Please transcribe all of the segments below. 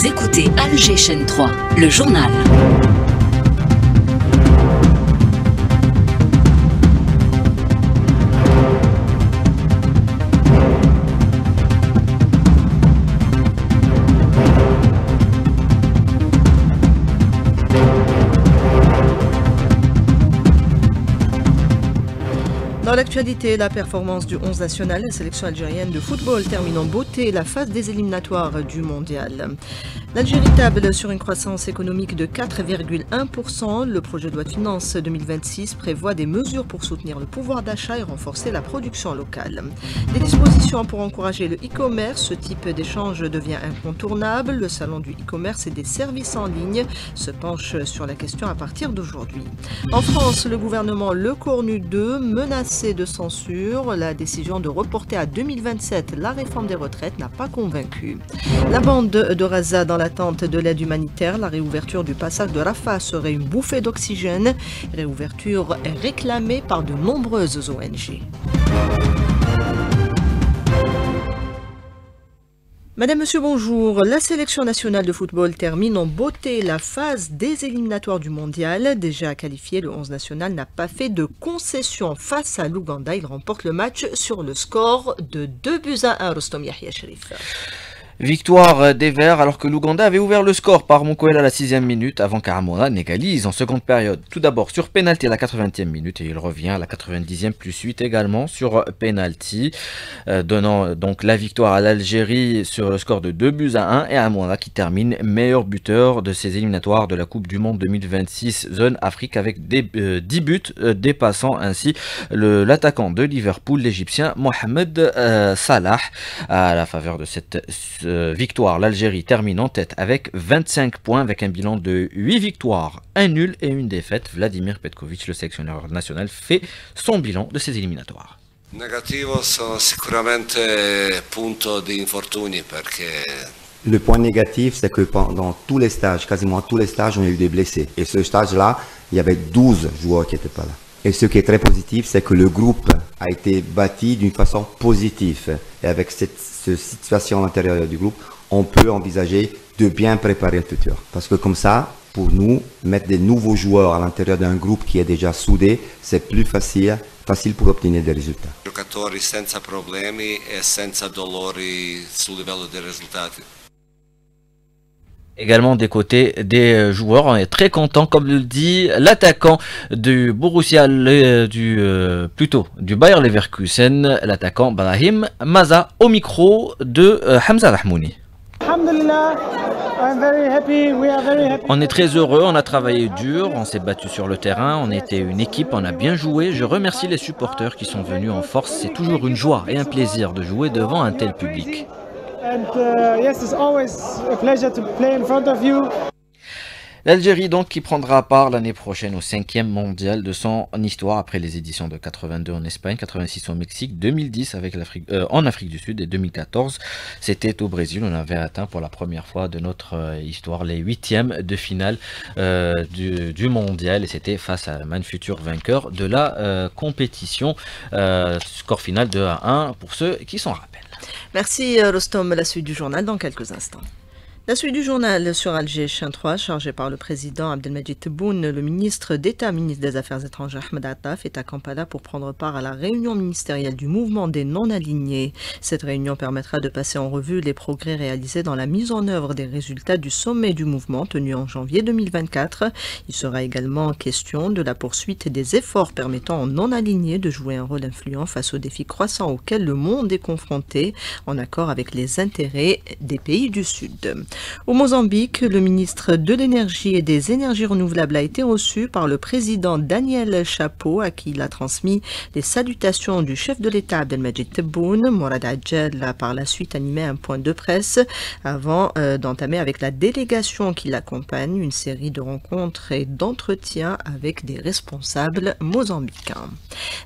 Vous écoutez Alger Chaîne 3, le journal. Dans l'actualité, la performance du 11 national, la sélection algérienne de football termine en beauté la phase des éliminatoires du mondial. L'Algérie table sur une croissance économique de 4,1%. Le projet de loi de finances 2026 prévoit des mesures pour soutenir le pouvoir d'achat et renforcer la production locale. Des dispositions pour encourager le e-commerce. Ce type d'échange devient incontournable. Le salon du e-commerce et des services en ligne se penche sur la question à partir d'aujourd'hui. En France, le gouvernement Le Cornu 2 menacé de censure. La décision de reporter à 2027 la réforme des retraites n'a pas convaincu. La bande de Gaza dans l'attente de l'aide humanitaire, la réouverture du passage de Rafah serait une bouffée d'oxygène. Réouverture réclamée par de nombreuses ONG. Madame, Monsieur, bonjour. La sélection nationale de football termine en beauté la phase des éliminatoires du mondial. Déjà qualifié, le 11 national n'a pas fait de concession face à l'Ouganda. Il remporte le match sur le score de 2-1. Rostom Yahya Sherif. Victoire des Verts alors que l'Ouganda avait ouvert le score par Mokoel à la 6e minute avant qu'Aramora n'égalise en seconde période. Tout d'abord sur pénalty à la 80e minute et il revient à la 90e plus 8 également sur pénalty, donnant donc la victoire à l'Algérie sur le score de 2-1 et Aramora qui termine meilleur buteur de ces éliminatoires de la Coupe du Monde 2026 zone Afrique avec 10 buts, dépassant ainsi l'attaquant de Liverpool, l'Égyptien Mohamed Salah. À la faveur de cette victoire, l'Algérie termine en tête avec 25 points avec un bilan de 8 victoires, 1 nul et 1 défaite. Vladimir Petkovic, le sélectionneur national, fait son bilan de ces éliminatoires. Negativo sono sicuramente punto di infortuni perché le point négatif, c'est que pendant tous les stages, quasiment tous les stages, on a eu des blessés. Et ce stage-là, il y avait 12 joueurs qui n'étaient pas là. Et ce qui est très positif, c'est que le groupe a été bâti d'une façon positive. Et avec cette situation à l'intérieur du groupe, on peut envisager de bien préparer le futur. Parce que comme ça, pour nous, mettre des nouveaux joueurs à l'intérieur d'un groupe qui est déjà soudé, c'est plus facile pour obtenir des résultats. Giocatori senza problemi e senza dolori sul livello dei risultati. Également des côtés des joueurs, on est très content, comme le dit l'attaquant du Borussia, du Bayer Leverkusen, l'attaquant Brahim Maza, au micro de Hamza Rahmouni. On est très heureux, on a travaillé dur, on s'est battu sur le terrain, on était une équipe, on a bien joué. Je remercie les supporters qui sont venus en force, c'est toujours une joie et un plaisir de jouer devant un tel public. L'Algérie donc qui prendra part l'année prochaine au 5e mondial de son histoire après les éditions de 82 en Espagne, 86 au Mexique, 2010 avec en Afrique du Sud et 2014 c'était au Brésil. On avait atteint pour la première fois de notre histoire les 8e de finale du mondial et c'était face à l'Allemagne, futur vainqueur de la compétition. Score final 2-1 pour ceux qui s'en rappellent. Merci Rostom, la suite du journal dans quelques instants. La suite du journal sur Alger Chaîne 3, chargé par le président Abdelmajid Tebboune, le ministre d'État, ministre des Affaires étrangères Ahmed Attaf, est à Kampala pour prendre part à la réunion ministérielle du mouvement des non-alignés. Cette réunion permettra de passer en revue les progrès réalisés dans la mise en œuvre des résultats du sommet du mouvement tenu en janvier 2024. Il sera également question de la poursuite des efforts permettant aux non-alignés de jouer un rôle influent face aux défis croissants auxquels le monde est confronté, en accord avec les intérêts des pays du Sud. Au Mozambique, le ministre de l'Énergie et des Énergies renouvelables a été reçu par le président Daniel Chapo, à qui il a transmis les salutations du chef de l'État Abdelmajid Tebboune. Morad Adjel a par la suite animé un point de presse avant d'entamer avec la délégation qui l'accompagne une série de rencontres et d'entretiens avec des responsables mozambicains.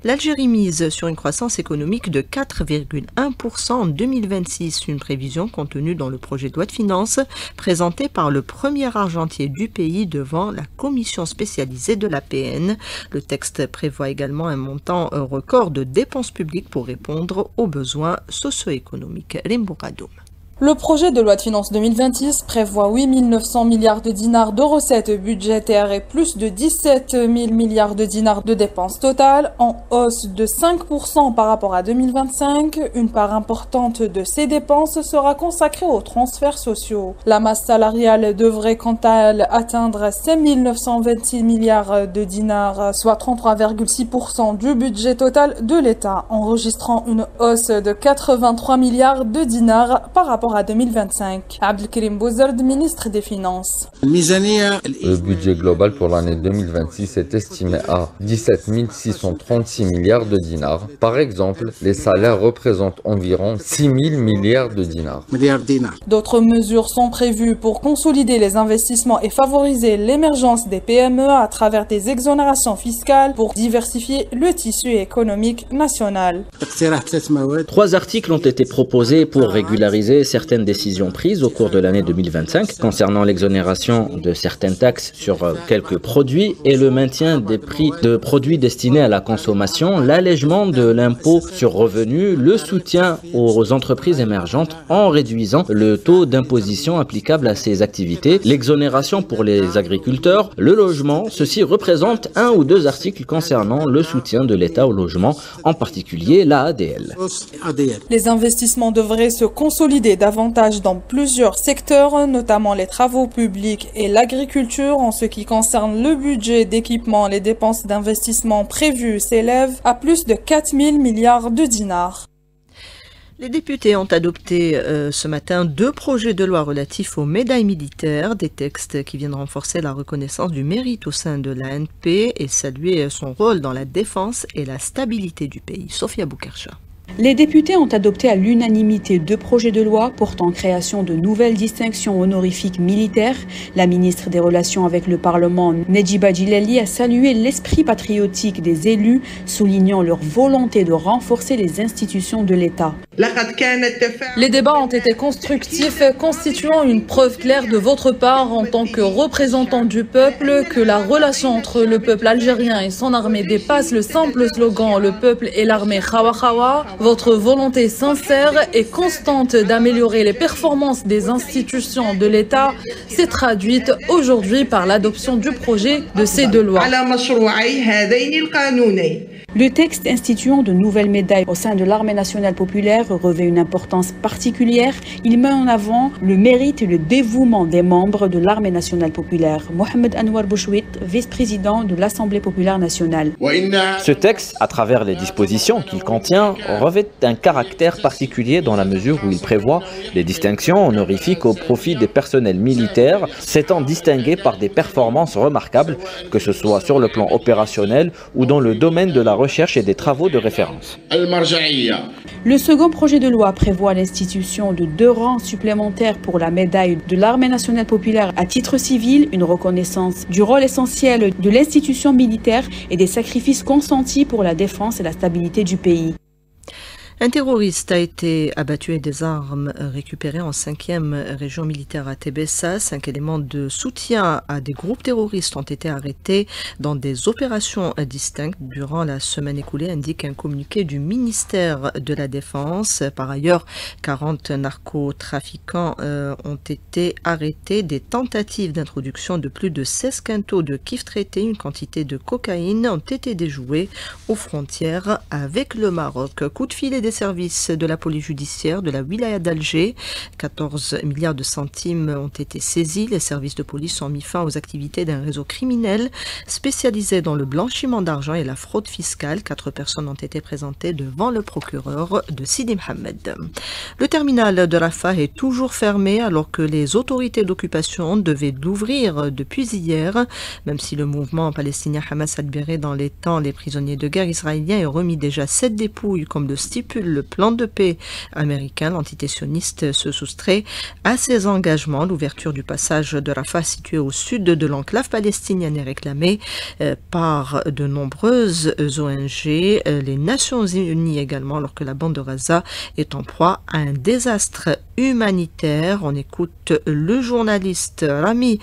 L'Algérie mise sur une croissance économique de 4,1% en 2026, une prévision contenue dans le projet de loi de finances présenté par le premier argentier du pays devant la commission spécialisée de l'APN. Le texte prévoit également un montant record de dépenses publiques pour répondre aux besoins socio-économiques. Rimbo Kadoum. Le projet de loi de finances 2026 prévoit 8 900 milliards de dinars de recettes budgétaires et plus de 17 000 milliards de dinars de dépenses totales, en hausse de 5% par rapport à 2025. Une part importante de ces dépenses sera consacrée aux transferts sociaux. La masse salariale devrait quant à elle atteindre 5 926 milliards de dinars, soit 33,6% du budget total de l'État, enregistrant une hausse de 83 milliards de dinars par rapport à 2025. Abdelkrim Bouzerd, ministre des Finances. Le budget global pour l'année 2026 est estimé à 17 636 milliards de dinars. Par exemple, les salaires représentent environ 6 000 milliards de dinars. D'autres mesures sont prévues pour consolider les investissements et favoriser l'émergence des PME à travers des exonérations fiscales pour diversifier le tissu économique national. 3 articles ont été proposés pour régulariser certaines décisions prises au cours de l'année 2025 concernant l'exonération de certaines taxes sur quelques produits et le maintien des prix de produits destinés à la consommation, l'allègement de l'impôt sur revenu, le soutien aux entreprises émergentes en réduisant le taux d'imposition applicable à ces activités, l'exonération pour les agriculteurs, le logement. Ceci représente 1 ou 2 articles concernant le soutien de l'État au logement, en particulier la ADL. Les investissements devraient se consolider davantage dans plusieurs secteurs, notamment les travaux publics et l'agriculture. En ce qui concerne le budget d'équipement, les dépenses d'investissement prévues s'élèvent à plus de 4 000 milliards de dinars. Les députés ont adopté ce matin 2 projets de loi relatifs aux médailles militaires, des textes qui viennent renforcer la reconnaissance du mérite au sein de l'ANP et saluer son rôle dans la défense et la stabilité du pays. Sophia Boukercha. Les députés ont adopté à l'unanimité 2 projets de loi portant création de nouvelles distinctions honorifiques militaires. La ministre des Relations avec le Parlement, Nedjiba Djilali, a salué l'esprit patriotique des élus, soulignant leur volonté de renforcer les institutions de l'État. Les débats ont été constructifs, constituant une preuve claire de votre part en tant que représentant du peuple que la relation entre le peuple algérien et son armée dépasse le simple slogan « Le peuple et l'armée Khawa Khawa ». Votre volonté sincère et constante d'améliorer les performances des institutions de l'État s'est traduite aujourd'hui par l'adoption du projet de ces 2 lois. Le texte instituant de nouvelles médailles au sein de l'armée nationale populaire revêt une importance particulière. Il met en avant le mérite et le dévouement des membres de l'armée nationale populaire. Mohamed Anwar Bouchouit, vice-président de l'Assemblée populaire nationale. Ce texte, à travers les dispositions qu'il contient, revêt un caractère particulier dans la mesure où il prévoit les distinctions honorifiques au profit des personnels militaires s'étant distingués par des performances remarquables, que ce soit sur le plan opérationnel ou dans le domaine de la recherche et des travaux de référence. Le second projet de loi prévoit l'institution de 2 rangs supplémentaires pour la médaille de l'armée nationale populaire à titre civil, une reconnaissance du rôle essentiel de l'institution militaire et des sacrifices consentis pour la défense et la stabilité du pays. Un terroriste a été abattu et des armes récupérées en 5e région militaire à Tébessa. 5 éléments de soutien à des groupes terroristes ont été arrêtés dans des opérations distinctes durant la semaine écoulée, indique un communiqué du ministère de la Défense. Par ailleurs, 40 narcotrafiquants ont été arrêtés. Des tentatives d'introduction de plus de 16 quintaux de kif traité, une quantité de cocaïne, ont été déjouées aux frontières avec le Maroc. Coup de filet des services de la police judiciaire de la wilaya d'Alger. 14 milliards de centimes ont été saisis. Les services de police ont mis fin aux activités d'un réseau criminel spécialisé dans le blanchiment d'argent et la fraude fiscale. 4 personnes ont été présentées devant le procureur de Sidi Mohamed. Le terminal de Rafah est toujours fermé alors que les autorités d'occupation devaient l'ouvrir depuis hier. Même si le mouvement palestinien Hamas a libéré dans les temps les prisonniers de guerre israéliens et remis déjà 7 dépouilles comme le stipule le plan de paix américain, l'entité sioniste se soustrait à ses engagements. L'ouverture du passage de Rafah situé au sud de l'enclave palestinienne est réclamée par de nombreuses ONG, les Nations Unies également, alors que la bande de Gaza est en proie à un désastre humanitaire. On écoute le journaliste Rami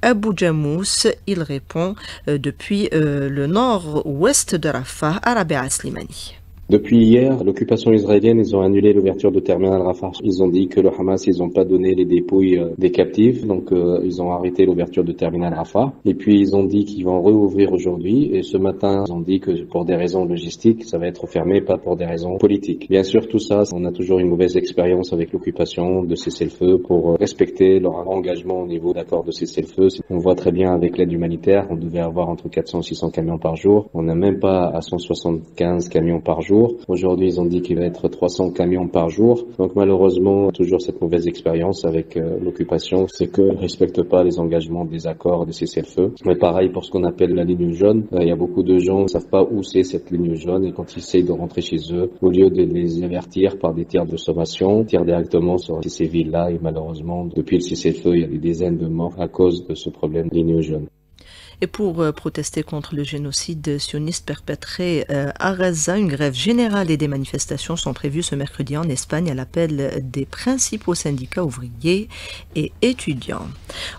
Abou Jamous. Il répond depuis le nord-ouest de Rafah à Rabea Slimani. Depuis hier, l'occupation israélienne, ils ont annulé l'ouverture de terminal Rafah. Ils ont dit que le Hamas, ils n'ont pas donné les dépouilles des captifs, donc ils ont arrêté l'ouverture de terminal Rafah. Et puis ils ont dit qu'ils vont rouvrir aujourd'hui. Et ce matin, ils ont dit que pour des raisons logistiques, ça va être fermé, pas pour des raisons politiques. Bien sûr, tout ça, on a toujours une mauvaise expérience avec l'occupation de cessez-le-feu pour respecter leur engagement au niveau d'accord de cessez-le-feu. On voit très bien avec l'aide humanitaire, on devait avoir entre 400 et 600 camions par jour. On n'a même pas à 175 camions par jour. Aujourd'hui, ils ont dit qu'il va être 300 camions par jour. Donc malheureusement, toujours cette mauvaise expérience avec l'occupation, c'est qu'ils ne respectent pas les engagements des accords de cessez-le-feu. Mais pareil pour ce qu'on appelle la ligne jaune. Il y a beaucoup de gens qui ne savent pas où c'est cette ligne jaune et quand ils essayent de rentrer chez eux, au lieu de les avertir par des tirs de sommation, ils tirent directement sur ces villes-là et malheureusement, depuis le cessez-le-feu, il y a des dizaines de morts à cause de ce problème de ligne jaune. Et pour protester contre le génocide sioniste perpétré à Gaza, une grève générale et des manifestations sont prévues ce mercredi en Espagne à l'appel des principaux syndicats ouvriers et étudiants.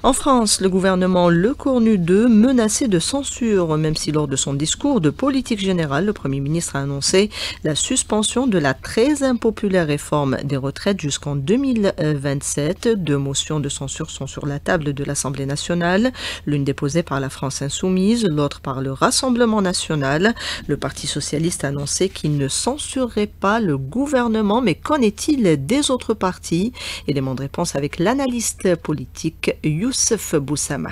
En France, le gouvernement Le Cornu II menacé de censure, même si lors de son discours de politique générale, le Premier ministre a annoncé la suspension de la très impopulaire réforme des retraites jusqu'en 2027. Deux motions de censure sont sur la table de l'Assemblée nationale, l'une déposée par la France Insoumise, l'autre par le Rassemblement national. Le Parti socialiste a annoncé qu'il ne censurerait pas le gouvernement, mais qu'en est-il des autres partis? Élément de réponse avec l'analyste politique Youssef Boussamah.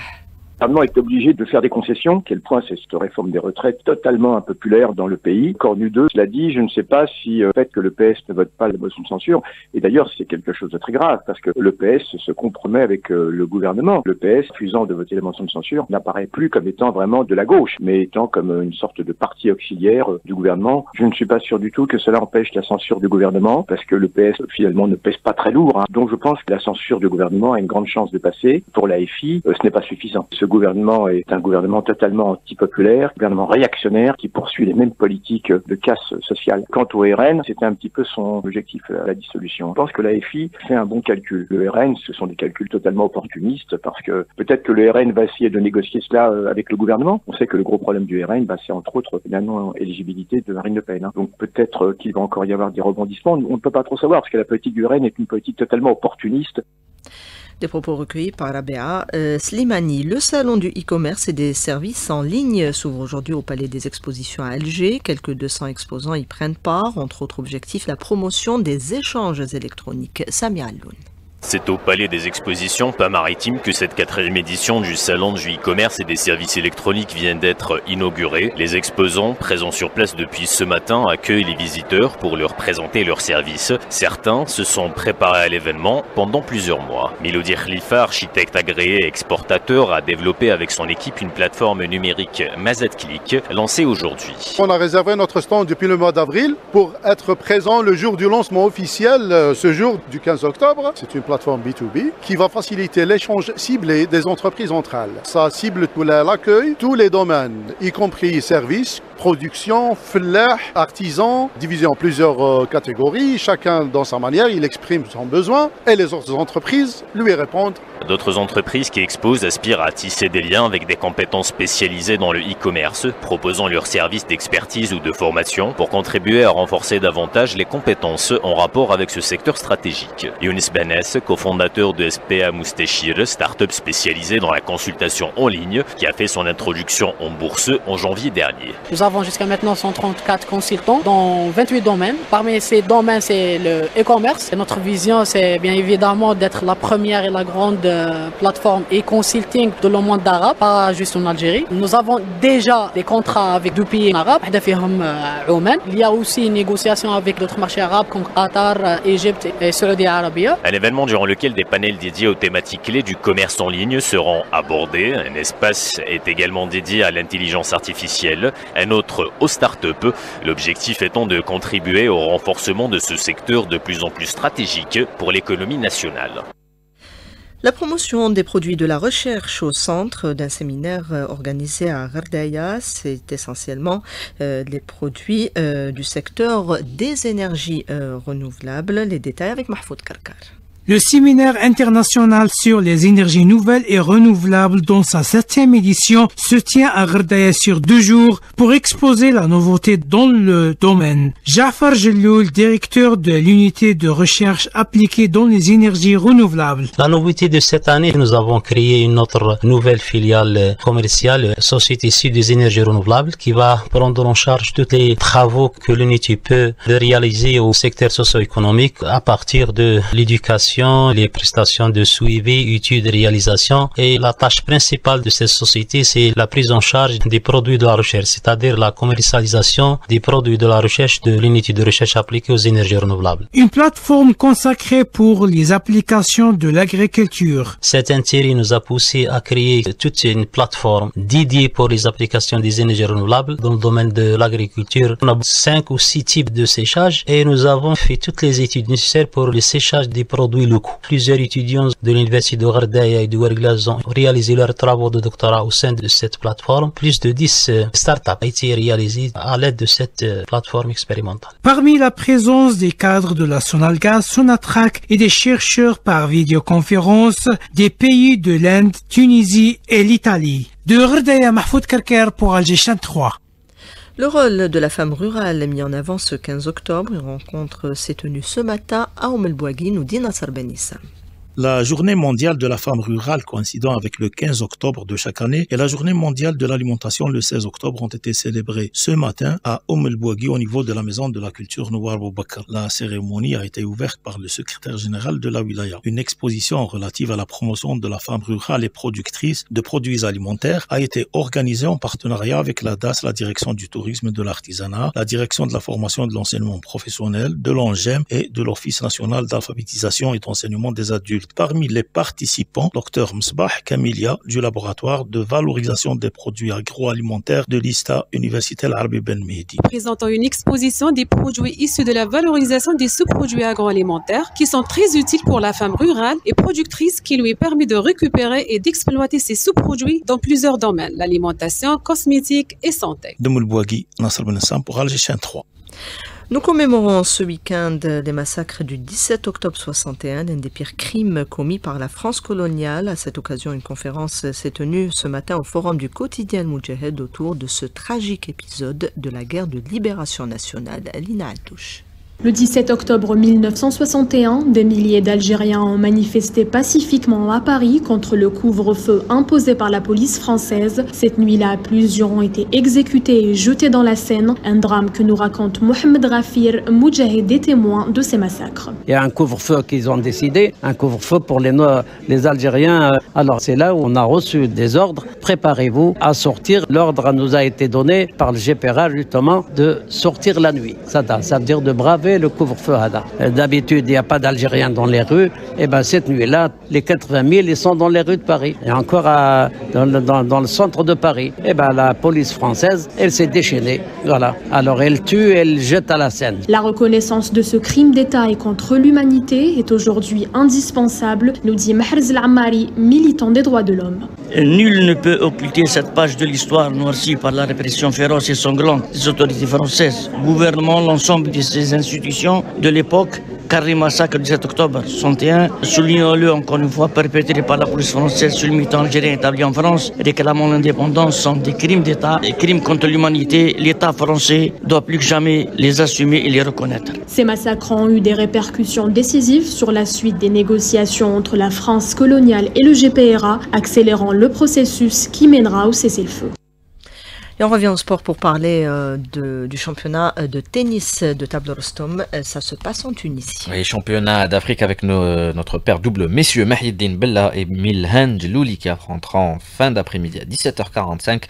Le gouvernement est obligé de faire des concessions. Quel point c'est cette réforme des retraites totalement impopulaire dans le pays. Cornu 2 l'a dit, je ne sais pas si le fait que le PS ne vote pas la motion de censure, et d'ailleurs c'est quelque chose de très grave, parce que le PS se compromet avec le gouvernement. Le PS, refusant de voter la motion de censure, n'apparaît plus comme étant vraiment de la gauche, mais étant comme une sorte de parti auxiliaire du gouvernement. Je ne suis pas sûr du tout que cela empêche la censure du gouvernement, parce que le PS finalement ne pèse pas très lourd. Donc je pense que la censure du gouvernement a une grande chance de passer. Pour la FI, ce n'est pas suffisant. Ce gouvernement est un gouvernement totalement anti-populaire, un gouvernement réactionnaire qui poursuit les mêmes politiques de casse sociale. Quant au RN, c'était un petit peu son objectif, la dissolution. Je pense que la FI fait un bon calcul. Le RN, ce sont des calculs totalement opportunistes parce que peut-être que le RN va essayer de négocier cela avec le gouvernement. On sait que le gros problème du RN, c'est entre autres la non-éligibilité de Marine Le Pen. Donc peut-être qu'il va encore y avoir des rebondissements. On ne peut pas trop savoir parce que la politique du RN est une politique totalement opportuniste. Des propos recueillis par Rabea Slimani. Le salon du e-commerce et des services en ligne s'ouvre aujourd'hui au Palais des Expositions à Alger. Quelques 200 exposants y prennent part. Entre autres objectifs, la promotion des échanges électroniques. Samia Alloun. C'est au Palais des Expositions, pas maritime, que cette 4e édition du Salon du e-commerce et des services électroniques vient d'être inaugurée. Les exposants, présents sur place depuis ce matin, accueillent les visiteurs pour leur présenter leurs services. Certains se sont préparés à l'événement pendant plusieurs mois. Milodi Khalifa, architecte agréé et exportateur, a développé avec son équipe une plateforme numérique MazatClick, lancée aujourd'hui. On a réservé notre stand depuis le mois d'avril pour être présent le jour du lancement officiel, ce jour du 15 octobre. C'est une plateforme B2B qui va faciliter l'échange ciblé des entreprises entre elles. Ça cible l'accueil, tous les domaines, y compris services, production, flah, artisans, divisé en plusieurs catégories. Chacun dans sa manière, il exprime son besoin et les autres entreprises lui répondent. D'autres entreprises qui exposent aspirent à tisser des liens avec des compétences spécialisées dans le e-commerce, proposant leurs services d'expertise ou de formation pour contribuer à renforcer davantage les compétences en rapport avec ce secteur stratégique. Younis Benès, cofondateur de SPA Moustachir, start-up spécialisée dans la consultation en ligne, qui a fait son introduction en bourse en janvier dernier. Nous avons jusqu'à maintenant 134 consultants dans 28 domaines. Parmi ces domaines, c'est le e-commerce. Et notre vision, c'est bien évidemment d'être la première et la grande plateforme e-consulting de le monde arabe, pas juste en Algérie. Nous avons déjà des contrats avec 2 pays arabes, Oman. Il y a aussi une négociation avec d'autres marchés arabes comme Qatar, Égypte et Saudi Arabia. Un événement durant lequel des panels dédiés aux thématiques clés du commerce en ligne seront abordés. Un espace est également dédié à l'intelligence artificielle, un autre aux start-up. L'objectif étant de contribuer au renforcement de ce secteur de plus en plus stratégique pour l'économie nationale. La promotion des produits de la recherche au centre d'un séminaire organisé à Ghardaïa, c'est essentiellement les produits du secteur des énergies renouvelables. Les détails avec Mahfoud Karkar. Le séminaire international sur les énergies nouvelles et renouvelables dans sa 7e édition se tient à Ghardaïa sur 2 jours pour exposer la nouveauté dans le domaine. Jafar Jelloul, directeur de l'unité de recherche appliquée dans les énergies renouvelables. La nouveauté de cette année, nous avons créé une autre nouvelle filiale commerciale, Société Sud des énergies renouvelables, qui va prendre en charge tous les travaux que l'unité peut réaliser au secteur socio-économique à partir de l'éducation, les prestations de suivi, études, réalisation. Et la tâche principale de cette société, c'est la prise en charge des produits de la recherche, c'est-à-dire la commercialisation des produits de la recherche de l'unité de recherche appliquée aux énergies renouvelables. Une plateforme consacrée pour les applications de l'agriculture. Cet intérêt nous a poussé à créer toute une plateforme dédiée pour les applications des énergies renouvelables dans le domaine de l'agriculture. On a 5 ou 6 types de séchage et nous avons fait toutes les études nécessaires pour le séchage des produits locaux. Plusieurs étudiants de l'université de Ghardaïa et de Ouargla ont réalisé leurs travaux de doctorat au sein de cette plateforme. Plus de 10 startups ont été réalisées à l'aide de cette plateforme expérimentale. Parmi la présence des cadres de la Sonalgaz, Sonatrach et des chercheurs par vidéoconférence des pays de l'Inde, Tunisie et l'Italie. De Ghardaïa, Mahfoud Karker pour Alger 3. Le rôle de la femme rurale est mis en avant ce 15 octobre. Une rencontre s'est tenue ce matin à Oum El Bouagui, nous dit Nasser Benissa. La journée mondiale de la femme rurale coïncidant avec le 15 octobre de chaque année et la journée mondiale de l'alimentation le 16 octobre ont été célébrées ce matin à Oum El Bouagui au niveau de la maison de la culture Nouar Boubacar. La cérémonie a été ouverte par le secrétaire général de la wilaya. Une exposition relative à la promotion de la femme rurale et productrice de produits alimentaires a été organisée en partenariat avec la DAS, la direction du tourisme et de l'artisanat, la direction de la formation et de l'enseignement professionnel, de l'ONGEM et de l'Office national d'alphabétisation et d'enseignement des adultes. Parmi les participants, Dr Msbah Kamilia du laboratoire de valorisation des produits agroalimentaires de l'ISTA Université Al-Arabi Ben Mehdi. Présentant une exposition des produits issus de la valorisation des sous-produits agroalimentaires qui sont très utiles pour la femme rurale et productrice qui lui permet de récupérer et d'exploiter ces sous-produits dans plusieurs domaines, l'alimentation, cosmétique et santé. De Moulbouagui, Nasser Benissam pour Alger 3. Nous commémorons ce week-end les massacres du 17 octobre 61, l'un des pires crimes commis par la France coloniale. À cette occasion, une conférence s'est tenue ce matin au forum du quotidien Al-Moudjahed autour de ce tragique épisode de la guerre de libération nationale. Lina Altouche. Le 17 octobre 1961, des milliers d'Algériens ont manifesté pacifiquement à Paris contre le couvre-feu imposé par la police française. Cette nuit-là, plusieurs ont été exécutés et jetés dans la Seine. Un drame que nous raconte Mohamed Rafir, Moudjahed des témoins de ces massacres. Il y a un couvre-feu qu'ils ont décidé, un couvre-feu pour les Algériens. Alors c'est là où on a reçu des ordres. Préparez-vous à sortir. L'ordre nous a été donné par le GPRA justement de sortir la nuit. Ça veut dire de braver le couvre-feu. D'habitude, il n'y a pas d'Algériens dans les rues. Et ben cette nuit-là, les 80 000, ils sont dans les rues de Paris. Et encore dans le centre de Paris. Et ben la police française, elle s'est déchaînée. Voilà. Alors elle tue, elle jette à la Seine. La reconnaissance de ce crime d'État et contre l'humanité est aujourd'hui indispensable, nous dit Mahrez El-Ammari, militant des droits de l'homme. Nul ne peut occulter cette page de l'histoire noircie par la répression féroce et sanglante des autorités françaises, gouvernement, l'ensemble de ces institutions de l'époque, car les massacres du 7 octobre 61, soulignons-le encore une fois, perpétrés par la police française sur le militant algérien établi en France, réclamant l'indépendance, sont des crimes d'État, des crimes contre l'humanité. L'État français doit plus que jamais les assumer et les reconnaître. Ces massacres ont eu des répercussions décisives sur la suite des négociations entre la France coloniale et le GPRA, accélérant le processus qui mènera au cessez-le-feu. Et on revient au sport pour parler du championnat de tennis de table Rostom. Ça se passe en Tunisie. Oui, championnat d'Afrique avec notre paire double messieurs Mahiddin Bella et Milhan Djelouli qui affrontera en fin d'après-midi à 17h45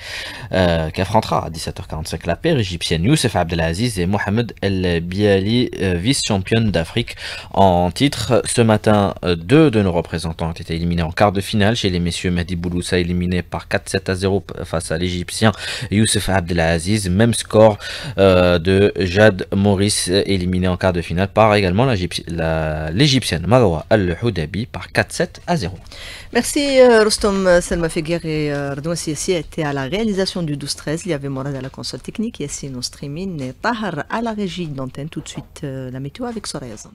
qui affrontera à 17h45 la paire égyptienne Youssef Abdelaziz et Mohamed El Biali, vice-championne d'Afrique en titre. Ce matin, 2 de nos représentants ont été éliminés en quart de finale. Chez les messieurs, Mehdi Bouloussa éliminé par 4-7-0 face à l'Égyptien Youssef Abdelaziz, même score de Jad Maurice, éliminé en quart de finale par également l'Égyptienne Marwa Al-Houdabi par 4-7-0. Merci Rostom, Selma Feguer et Redouan Siassi étaient à la réalisation du 12-13. Il y avait Morad à la console technique, Yassine au streaming et Tahar à la régie d'antenne. Tout de suite la météo avec Soraya Zand.